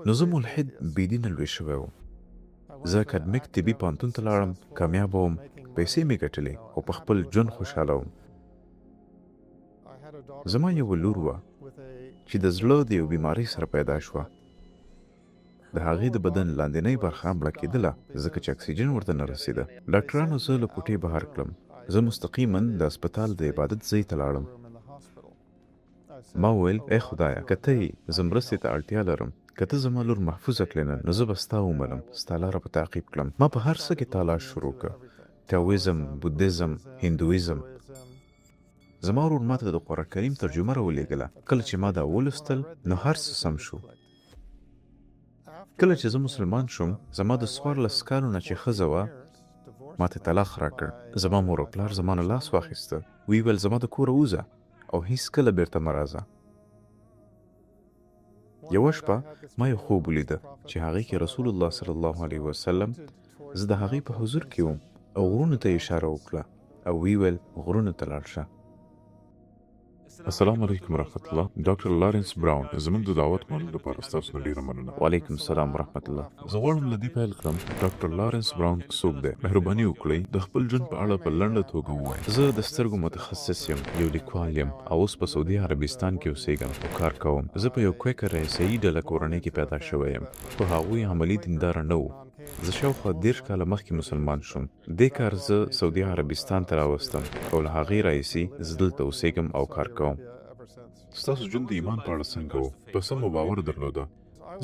نو زه ملحد بېدینه لوی شوی وم. زه اکاډمیک طبي پوهنتون ته لاړم، کامیابه وم، پیسې مې ګټلې او په خپل ژوند خوشحاله وم. زما یوه لور وه چې د زړه د یو بیمارۍ سره پیدا شوه. د هغې د بدن لاندنۍ برخه مړه کېدله ځکه چې اکسیجن ورته نه رسېده. ډاکټرانو زه له کوټې بهر کړم. زه مستقیما د هسپتال د عبادت ځای ته لاړم. ما وویل ای خدایه، که ته یې زه مرستې ته اړتیا لرم، که ته زما لور محفوظه کړې نه، نو زه به ستا ومنم، ستا لاره به تعقیب کړم. ما په هر څه کې تلاش شروع کړ، تاویزم، بودیزم، هندویزم. زما ورور ماته د قرآن کریم ترجمه راولېږله. کله چې ما دا ولوستل نو هر څه سم شو. کله چې زه مسلمان شوم، زما د 14 کالو نه چې ښځه وه ماته طلاق راکړ. زما مور او پلار زما نه لاس واخیسته. ویې ویل زما د کوره وځه او هیڅکله بیرته مه راځه. یوه شپه ما یو خوب ولیده چې هغې کې رسول الله صلی الله علیه وسلم، زه د هغې په حضور کې وم او غرونو ته اشاره وکړه او ویې ویل غرونو ته لاړ شه. السلام علیکم ورحمت الله. ډاکټر لارنس براون زموږ د دعوت منلو لپاره ستاسو نه ډیره مننه. وعلیکم السلام ورحمت الله. زه غواړم له دې پیل کړم ډاکټر لارنس براون څوک دی؟ مهرباني وکړئ د خپل ژوند په اړه په لنډه توګه ووایئ. زه د سترګو متخصص یم، یو لیکوال یم او اوس په سعودي عربستان کې اوسېږم او کار کوم. زه په یو کویکر عیسایي ډله کورنۍ کې پیدا شوی یم، خو هغوی عملي دینداره نه وو. زه شاوخوا 30 کاله مخکې مسلمان شوم. دې کار زه سعودي عربستان ته راوستم او له هغې راهیسې زه دلته اوسېږم او کار کوم. ستاسو ژوند د ایمان په اړه څنګه و؟ په څه مو باور درلوده؟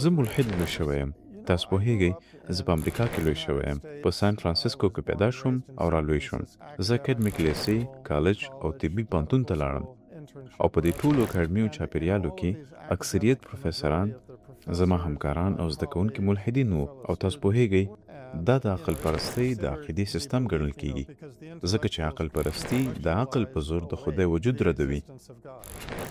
زه ملحد لوی شوی یم. تاسو پوهیږئ زه په امریکا کې لوی شوی یم. په سان فرانسیسکو کې پیدا شوم او را لوی شوم. زه اکاډمیک لیسې، کالج او طبي پوهنتون ته لاړم او په دې ټولو اکاډمیو چاپېریالو کې اکثریت پروفیسران زما همکاران او زده کوونکي ملحدین وو. او تاسو پوهیږئ دا د عقل پرستۍ د عقیدې سیستم ګڼل کیږي، ځکه چې عقل پرستی د عقل په زور د خدای وجود ردوي.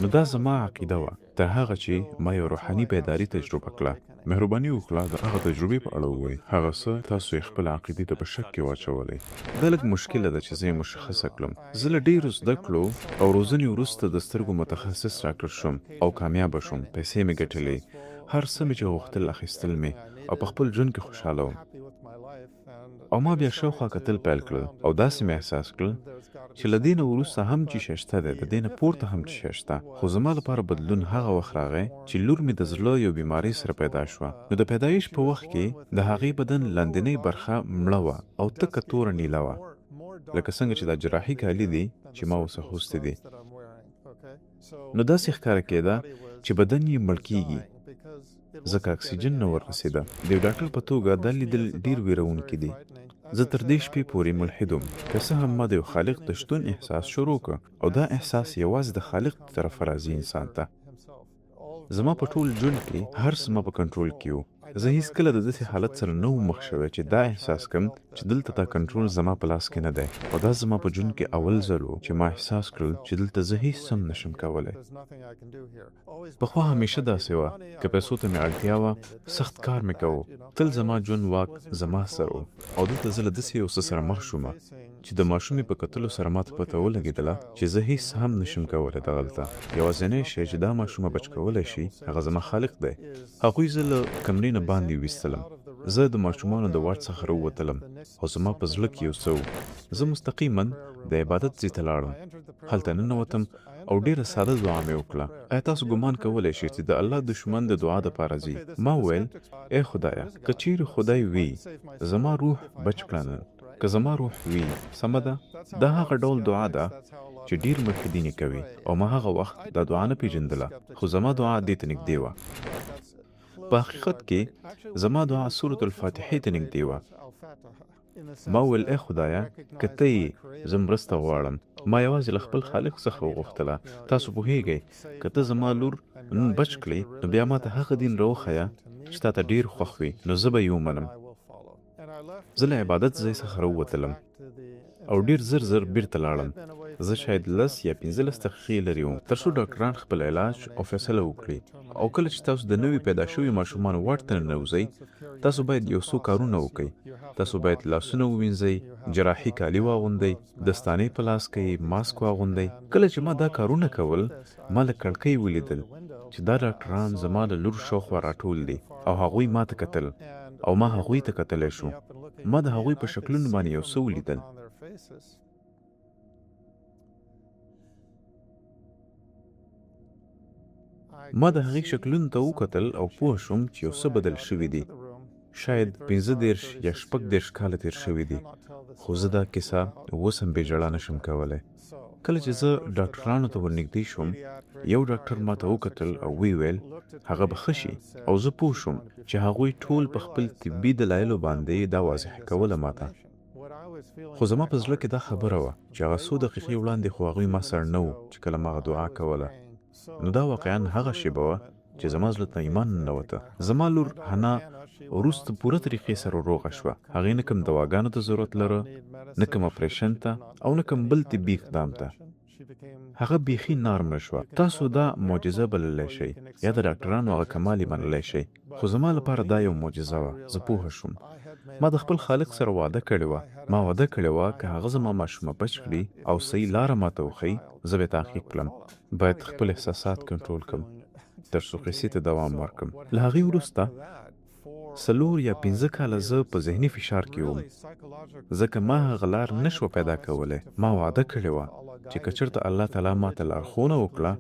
نو دا زما عقیده وه تر هغه چې ما یو روحاني بیداري تجربه کړه. مهرباني وکړه د هغه تجربې په اړه ووایئ، هغه څه تاسو یې خپل عقیدې ته په شک کې واچولی. دا لږ مشکله ده چې زه یې مشخصه کړم. زه له ډېرو زده کړو او روزنې وروسته د سترګو متخصص ډاکټر شوم او کامیابه شوم. پیسې مې ګټلې، هر څه مې چې غوښتل اخیستل مې او په خپل ژوند کې خوشحاله وم. او ما بیا شاوخوا کتل پیل کړل او داسې مې احساس کړل چې له دې نه وروسته هم چې شی شته دی، د دې نه پورته هم چې شی شته. خو زما لپاره بدلون هغه وخت راغی چې لور مې د زړه یو بیمارۍ سره پیدا شوه. نو د پیدایش په وخت کې د هغې بدن لاندنۍ برخه مړه وه او تکه توره نیله وه، لکه څنګه چې دا جراحي کالي دي چې ما اوس اغوستي دي. نو داسې ښکاره کېده چې بدن یې مړ کېږي ځکه اکسیجن نه وررسېده. د یو ډاکټر په توګه دا لیدل ډېر ویرونکي دي. زه تر دې شپې پورې ملحد وم، که څه هم ما د یو خالق د شتون احساس شروع کړ او دا احساس یوازې د خالق د طرفه راځي انسان ته. زما په ټول ژوند کې هر څه ما په کنټرول کې و. زه هیڅکله د داسې حالت سره نه وم مخ شوی چې دا احساس کړم چې دلته دا کنټرول زما په لاس کې نه دی. او دا زما په ژوند کې اول ځل و چې ما احساس کړل چې دلته زه هیڅ هم نشم کولی. پخوا همیشه داسې وه، که پیسو ته مې اړتیا وه سخت کار مې کوو. تل زما ژوند واک زما سره و. او دلته زه له داسې یو څه سره مخ شوم چې د ماشومې په کتلو سره ماته پته ولګېدله چې زه هیڅ هم نشم کولی دغلته. یوازینی شی چې دا ماشومه بچ کولی شي هغه زما خالق دی. هغوی زه له کمرې نه باندې ویستلم. زه د ماشومانو د واټ څخه راووتلم او زما په زړه کې یو څه و. زه مستقیما د عبادت ځای ته لاړم. هلته ننوتم او ډېره ساده دعا مې وکړه. ایا تاسو ګمان کولی شئ چې د الله دشمن د دعا دپاره ځي؟ ما وویل ای خدایه، که چیرې خدای وي زما روح بچ کړه نن، که زما روح وي سمه ده. دا هغه ډول دعا ده چې ډېر ملحدین یې کوي او ما هغه وخت دا دعا نه پېژندله، خو زما دعا دې ته نږدې وه. په حقیقت کې زما دعا سورة الفاتحې ته نږدې وه. ما وویل ای خدایه، که ته یې زه مرسته غواړم. ما یوازې له خپل خالق څخه وغوښتله. تاسو پوهیږئ که ته زما لور نن بچ کړې نو بیا ما ته هغه دین راوښیه چې تا ته ډېر خوښ وي، نو زه به یې ومنم. زه له عبادت ځای څخه راووتلم او ډېر زر زر بیرته لاړم. زه شاید 10 یا 15 دقیقې لرې وم تر څو ډاکټران خپل علاج او فیصله وکړي. او کله چې تاسو د نوي پیدا شوي ماشومانو واټ ته ننوځئ، تاسو باید یو څو کارونه وکړئ. تاسو باید لاسونه ووینځئ، جراحي کالي واغوندئ، دستانې په لاس کوئ، ماسک واغوندئ. کله چې ما دا کارونه کول، ما له کړکۍ ولیدل چې دا ډاکټران زما له لور شاوخوا راټول دي او هغوی ما ته کتل او ما هغوی ته کتلی شو. ما د هغوی په شکلونو باندې یو څه ولیدل. ما د هغې شکلونو ته وکتل او پوه شوم چې یو څه بدل شوي دي. شاید 15 یا 16 کاله تیر شوي دي، خو زه دا کیسه اوس هم بې ژړا نشم کولی. کله چې زه ډاکټرانو ته ورنږدې شوم، یو ډاکټر ما ته وکتل او ویل هغه به ښه شي، او زه پوه شوم چې هغوی ټول په خپل طبي دلایلو باندې دا واضح کوله ماته. خو زما په زړه کې دا خبره وه چې هغه څو دقیقې وړاندې خو هغوی ما سره نه وو چې کله ما هغه دعا کوله. نو دا واقعا هغه شیبه وه چې زما زړه ته ایمان ننوته. زما لور حنا وروسته پوره طریقې سره روغه شوه. هغې نه کوم دواګانو ته ضرورت لره، نه کوم اپریشن ته، او نه کوم بل طبي اقدام ته. هغه بیخي نارمه شوه. تاسو دا معجزه بللی شئ یا د ډاکټرانو هغه کمال یې منلی شئ، خو زما لپاره دا یو معجزه وه. زه پوه شوم. ما د خپل خالق سره وعده کړې وه. ما وعده کړې وه که هغه زما ماشومه بچ کړي او صحیح لاره ماته وښیي، زه به یې تعقیب کړم. باید خپل احساسات کنټرول کړم تر څو قصې ته دوام ورکړم. له هغې وروسته 4 یا 15 کاله زه په ذهني فشار کې وم، ځکه ما هغه لار نه شوه پیدا کولی. ما وعده کړې وه چې که چېرته الله تعالی ماته لارښوونه وکړه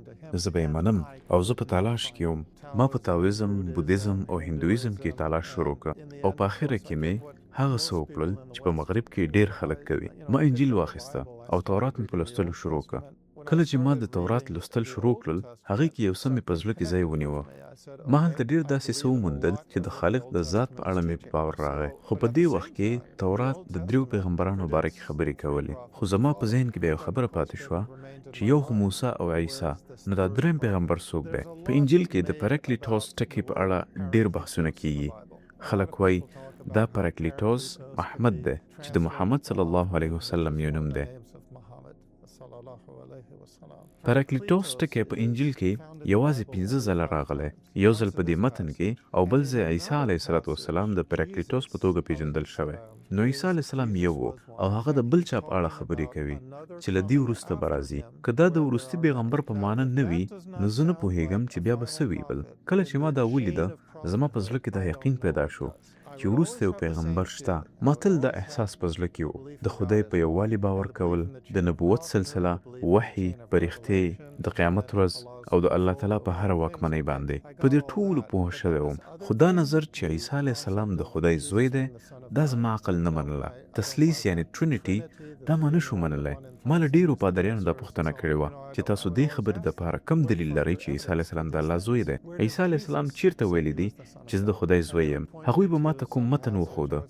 زه به یې منم، او زه په تلاش کې وم. ما په تاویزم، بودیزم او هندویزم کې تلاش شروع کړ، او په آخره کې مې هغه څه وکړل چې په مغرب کې ډېر خلک کوي. ما انجیل واخیسته او تورات مې په لوستلو شروع کړ. کله چې ما د تورات لوستل شروع کړل، هغې کې یو څه مې په زړه کې ځای ونیوه. ما هلته ډېر داسې څه وموندل چې د خالق د ذات په اړه مې باور راغی. خو په دې وخت کې تورات د 3 پیغمبرانو باره کې خبرې کولې. خو زما په ذهن کې بیا یو خبره پاتې شوه چې یو خو موسی او عیسی، نو دا درېیم پیغمبر څوک دی؟ په انجیل کې د پراکلیټوس ټکي په اړه ډېر بحثونه کیږي. خلک وایي دا پراکلیټوس احمد دی چې د محمد صلی الله علیه وسلم یو نوم دی. پراکلیټوس ټکی په انجیل کې یوازې 15 ځله راغلی، یو ځل په دې متن کې او بل ځای عیسی علیه السلام د پراکلیټوس په توګه پیژندل شوی. نو عیسی علیه السلام یو و او هغه د بل چا په اړه خبرې کوي چې له دې وروسته به راځي. که دا د وروستي پیغمبر په معنی نه وي، نو زه نه پوهېږم چې بیا به څه وي. بل کله چې ما دا ولیده، زما په زړه کې دا یقین پیدا شو چې وروسته یو پیغمبر شته. ما تل دا احساس په زړه کې و، د خدای په یووالي باور کول، د نبوت سلسله، وحي، فرښتې، د قیامت ورځ او د الله تعالی په هر واکمنۍ باندې په دې ټولو پوه شوی وم. خو دا نظر چې عیسی علیه السلام د خدای زوی دی، دا زما عقل نه منله. تثلیث یعنی ټرینیټي دا ما نه شو منلی. ما له ډېرو پادریانو دا پوښتنه کړې وه چې تاسو دې خبرې دپاره کم دلیل لرئ چې عیسی علیه السلام د الله زوی دی؟ عیسی علیه السلام چیرته ویلی دی چې زه د خدای زوی یم؟ هغوی به ما ته کوم متن وښوده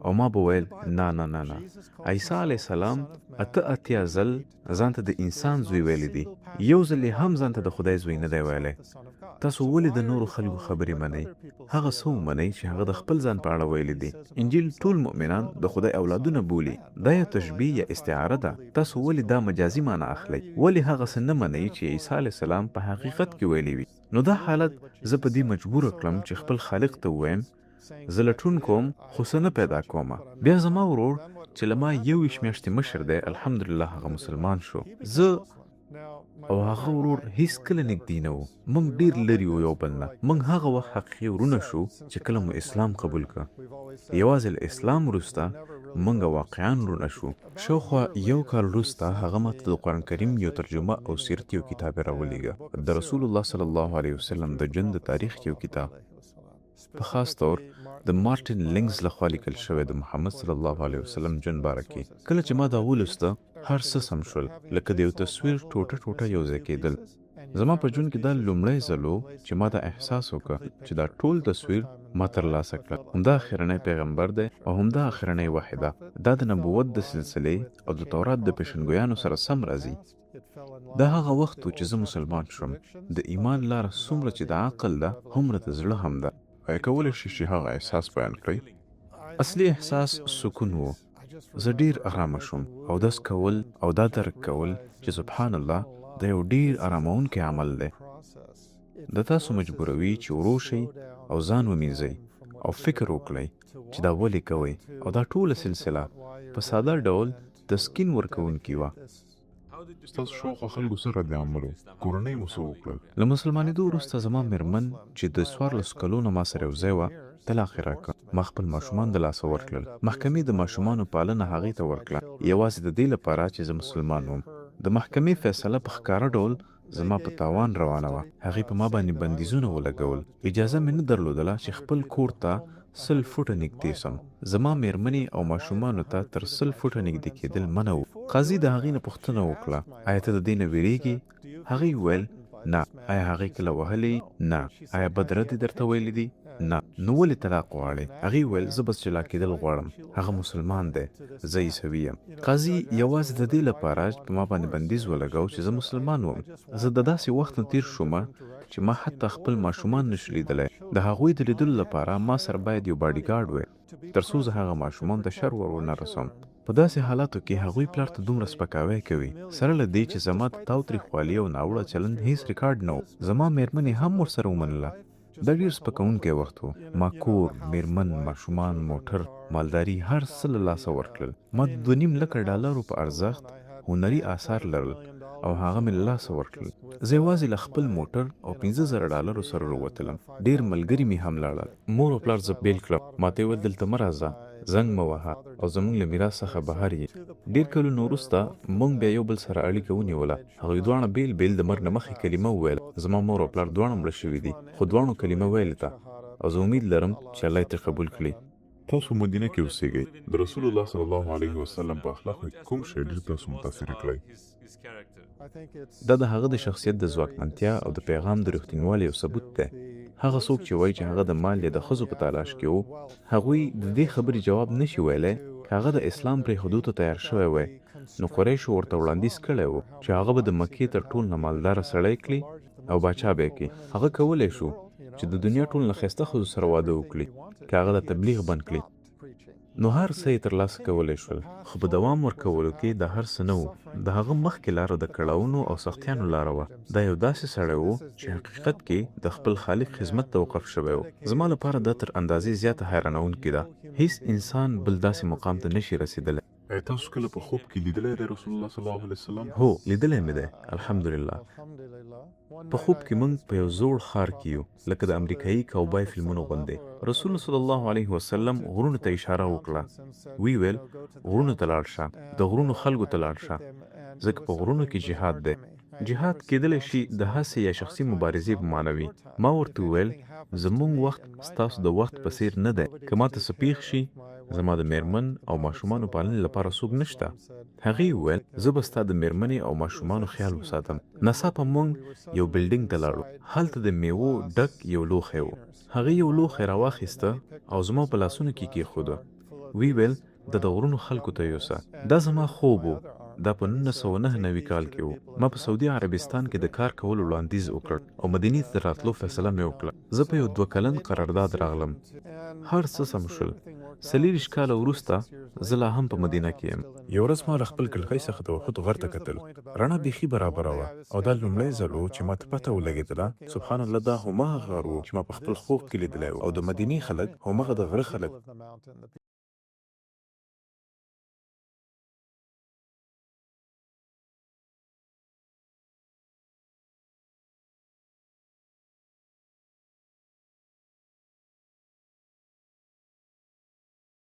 او ما به ویل نه نه نه نه، عیسی علیه السلام 88 ځل ځان ته د انسان زوی ویلی دی، یو ځل یې هم ځان ته د خدای زوی نه دی ویلی. تاسو ولې د نورو خلکو خبرې منئ؟ هغه څه ومنئ چې هغه د خپل ځان په اړه ویلی دی. انجیل ټول مؤمنان د خدای اولادونه بولي. دا یو تشبیه یا استعاره ده. تاسو ولې دا مجازي معنی اخلئ؟ ولې هغه څه نه منئ چې عیسی علیه السلام په حقیقت کې ویلی وي؟ نو دا حالت زه په دې مجبوره کړم چې خپل خالق ته ووایم زه لټون کوم خو څه نه پیدا کومه. بیا زما ورور چې له ما 21 میاشتې مشر دی، الحمدلله هغه مسلمان شو. زه او هغه ورور هیڅ کله نږدې نه وو. موږ ډېر لرې وو یو بل نه. موږ هغه وخت حقیقي ورونه شو چې کله مو اسلام قبول کړ. یوازې له اسلام وروسته موږ واقعا ورونه شو. شاوخوا 1 کال وروسته هغه ماته د قرآن کریم یو ترجمه او سیرت یو کتاب یې راولېږه، د رسول الله صلی الله علیه وسلم د ژوند د تاریخ یو کتاب، په خاص طور د مارټین لینګز لخوا لیکل شوی د محمد صلی الله علیه وسلم ژوند باره کې. کله چې ما دا ولوسته، هر څه سم شول، لکه د یو تصویر ټوټه ټوټه یو ځای کېدل. زما په ژوند کې دا لومړی ځل و چې ما دا احساس وکړ چې دا ټول تصویر ما ترلاسه کړل. همدا اخرنی پیغمبر دی او همدا اخرنی وحی ده. دا د نبوت د سلسلې او د تورات د پیشنګویانو سره سم راځي. دا هغه وخت و چې زه مسلمان شوم. د ایمان لاره څومره چې د عقل ده، هومره د زړه هم ده. آیا کولی شئ چې هغه احساس بیان کړئ؟ اصلي احساس سکون و. زه ډېر ارامه شوم. اودس کول او دا درک کول چې سبحان الله دا یو ډېر ارامونکی عمل دی. د تاسو مجبوروي چې ورو شئ او ځان ومینځئ او فکر وکړئ چې دا ولې کوئ. او دا ټوله سلسله په ساده ډول تسکین ورکوونکې وه. ستاسو شاوخوا خلکو سره د عملو کورنۍ مو څه وکړل؟ له مسلمانېدو وروسته زما مېرمن چې د 14 کلونو ما سره یو ځای وه طلاق یې راکړه. ما خپل ماشومان د لاسه ورکړل. محکمې د ماشومانو پالنه هغې ته ورکړه یوازې د دې لپاره چې زه مسلمان وم. د محکمې فیصله په ښکاره ډول زما په تاوان روانه وه. هغې په ما باندې بندیزونه ولګول. اجازه مې نه درلودله چې خپل کور ته 100 فوټه نږدې سم. زما مېرمنې او ماشومانو ته تر 100 فوټه نږدې کېدل منع و. قاضي د هغې نه پوښتنه وکړه آیا ته د دې نه وېرېږې؟ هغې وویل نه. آیا هغې کله وهلې؟ نه. آیا بد رد یې درته ویلی دي؟ نه. نو ولې طلاق غواړې؟ هغې وویل زه بس جلا کېدل غواړم. هغه مسلمان دی، زه عیسوي یم. قاضي یوازې د دې لپاره په ما باندې بندیز ولګاو چې زه مسلمان وم. زه د داسې وخت نه تیر شومه چې ما حتی خپل ماشومان نشو لیدلی. د هغوی د لیدلو لپاره ما سره باید یو باډیګارډ وي تر څو زه هغه ماشومان ته شر ونه رسوم. په داسې حالاتو کې هغوی پلار ته دومره سپکاوی کوي سره له دې چې زما د تاوتریخوالي او ناوړه چلند هیڅ ریکارډ نه و. زما مېرمنې هم ورسره ومنله. دا ډېر سپکوونکی وخت و. ما کور، مېرمن، ماشومان، موټر، مالداري هر څه له لاسه ورکړل. ما د 2.5 لکه ډالرو په ارزښت هنري آثار لرل او هغه مې له لاسه ورکړل. زه یوازې له خپل موټر او 15,000 ډالرو سره راووتلم. ډېر ملګري مې هم لاړل. مور او پلار زه بیل کړم. ما ته یې ویل دلته مه راځه، زنګ مه وهه او زموږ له میراث څخه بهر یې. ډېر کلونو وروسته موږ بیا یو بل سره اړیکه ونیوله. هغوی دواړه بیل بیل د مرګ نه مخکې کلمه وویل. زما مور او پلار دواړه مړه شوي دي خو دواړو کلمه ویلې ده او زه امید لرم چې الله یې ترې قبول کړي. تاسو مدینه کې اوسېږئ. د رسول الله صلی الله علیه وسلم په اخلاقو کې کوم شی ډېر تاسو متاثر کړی؟ دا د هغه د شخصیت د ځواکمنتیا او د پیغام د رښتینوالي یو ثبوت دی. هغه څوک چې وایي چې هغه د مال یا د ښځو په تلاش کې و هغوی د دې خبرې جواب نشي ویلی که هغه د اسلام پرېښودو ته تیار شوی وی نو قریشو ورته وړاندیز کړی و چې هغه به د مکې تر ټول نه مالداره سړی کړي او باچا به یې کړي. هغه کولی شو چې د دنیا ټول نه ښایسته ښځو سره واده وکړي که هغه د تبلیغ بند کړي. نو هر څه یې ترلاسه کولی شول خو په دوام ورکولو کې دا هر څه نه و. د هغه مخکې لاره د کړاوونو او سختیانو لاره وه. دا یو داسې سړی و چې حقیقت کې د خپل خالق خدمت ته وقف شوی و. زما لپاره دا تر اندازې زیاته حیرانوونکې ده. هیڅ انسان بل داسې مقام ته نشي رسېدلی. ایا تاسو کله په خوب کې لیدلی دی رسول الله صلی الله علیه وسلم؟ هو لیدلی مې دی الحمدلله. په خوب کې موږ په یو زوړ ښار کې یو لکه د امریکایي کوبای فلمونو غوندې. رسول صلی الله علیه وسلم غرونو ته اشاره وکړه. وی ویل غرونو ته لاړ شه، د غرونو خلکو ته لاړ شه ځکه په غرونو کې جهاد دی. جهاد کېدلی شي د هڅې یا شخصي مبارزې په معنا وي. ما ورته وویل زموږ وخت ستاسو د وخت په څیر نه دی. که ماته څه پیښ شي زما د مېرمن او ماشومانو پالنې لپاره څوک نشته. هغې وویل زه به ستا د مېرمنې او ماشومانو خیال وساتم. ناڅاپه موږ یو بلډینګ ته لاړو. هلته د میوو ډک یو لوښی و. هغې یو لوښی راواخیسته او زما په لاسونو کې کېښوده. وی ویل د غرونو خلکو ته یوسه. دا زما خوب و. دا په 1999 کال کې و. ما په سعودي عربستان کې د کار کولو وړاندیز وکړ او مدینې ته د راتلو فیصله مې وکړه. زه په یو 2 کلن قرارداد راغلم. هر څه سم شول. 40 کاله وروسته زه لا هم په مدینه کې یم. یو ورځ ما له خپل کړکۍ څخه د وحود غر ته کتل. رڼا بیخي برابره وه او دا لومړی ځل و چې ما ته پته ولګېدله سبحان الله دا هماغه غر و چې ما په خپل خوب کې لیدلی و او د مدینې خلک هماغه د غره خلک